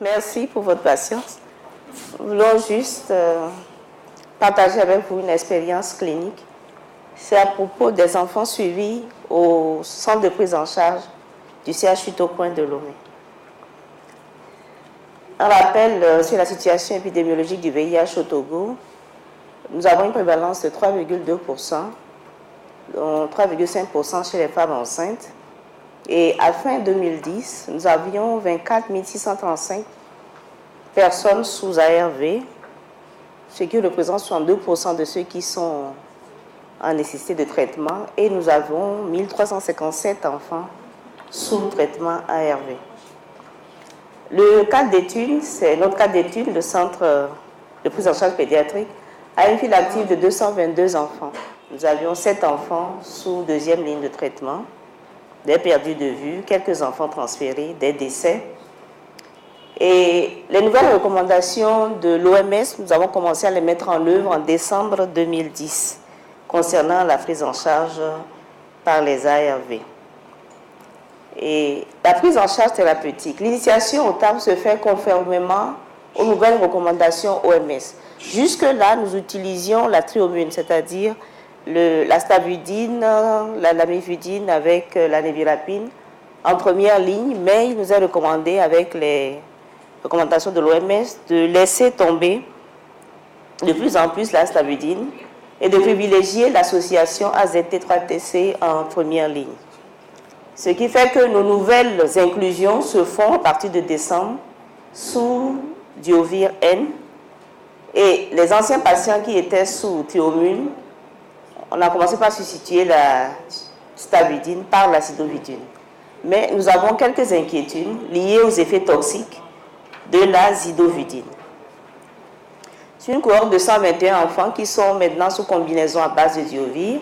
Merci pour votre patience. Nous voulons juste partager avec vous une expérience clinique. C'est à propos des enfants suivis au centre de prise en charge du CHU Tocoin de Lomé. Un rappel sur la situation épidémiologique du VIH au Togo. Nous avons une prévalence de 3,2%, dont 3,5% chez les femmes enceintes. Et à fin 2010, nous avions 24 635 personnes sous ARV, ce qui représente 62% de ceux qui sont en nécessité de traitement. Et nous avons 1357 enfants sous traitement ARV. Le cadre d'étude, c'est notre cadre d'étude, le centre de prise en charge pédiatrique, a une file active de 222 enfants. Nous avions 7 enfants sous deuxième ligne de traitement, des perdus de vue, quelques enfants transférés, des décès. Et les nouvelles recommandations de l'OMS, nous avons commencé à les mettre en œuvre en décembre 2010, concernant la prise en charge par les ARV. Et la prise en charge thérapeutique, l'initiation au TAP se fait conformément aux nouvelles recommandations OMS. Jusque-là, nous utilisions la triomune, c'est-à-dire la stabudine, la lamivudine avec la névirapine en première ligne, mais il nous est recommandé, avec les recommandations de l'OMS, de laisser tomber de plus en plus la stabudine et de privilégier l'association AZT3TC en première ligne. Ce qui fait que nos nouvelles inclusions se font à partir de décembre sous Diovir N. Et les anciens patients qui étaient sous thiomune, on a commencé par substituer la stabudine par l'acidovidine. Mais nous avons quelques inquiétudes liées aux effets toxiques de la zidovudine. C'est une cohorte de 121 enfants qui sont maintenant sous combinaison à base de Diovir.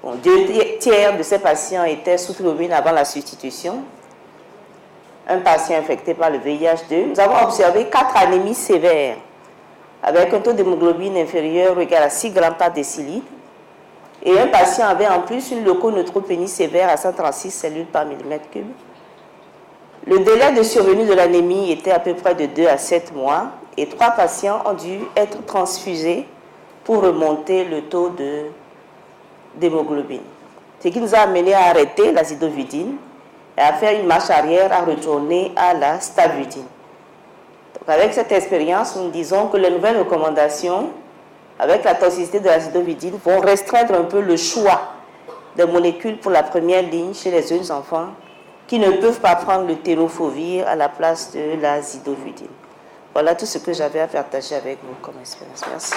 Bon, 2 tiers de ces patients étaient sous thiomune avant la substitution. Un patient infecté par le VIH2. Nous avons observé 4 anémies sévères avec un taux d'hémoglobine inférieur ou égal à 6 grammes par décilitre. Et un patient avait en plus une leuconeutropénie sévère à 136 cellules par millimètre cube. Le délai de survenue de l'anémie était à peu près de 2 à 7 mois et 3 patients ont dû être transfusés pour remonter le taux d'hémoglobine. Ce qui nous a amené à arrêter l'azidovidine et à faire une marche arrière, à retourner à la stabudine. Donc avec cette expérience, nous disons que les nouvelles recommandations, avec la toxicité de l'azidovidine, vont restreindre un peu le choix des molécules pour la première ligne chez les jeunes enfants qui ne peuvent pas prendre le tenofovir à la place de l'azidovidine. Voilà tout ce que j'avais à partager avec vous comme expérience. Merci.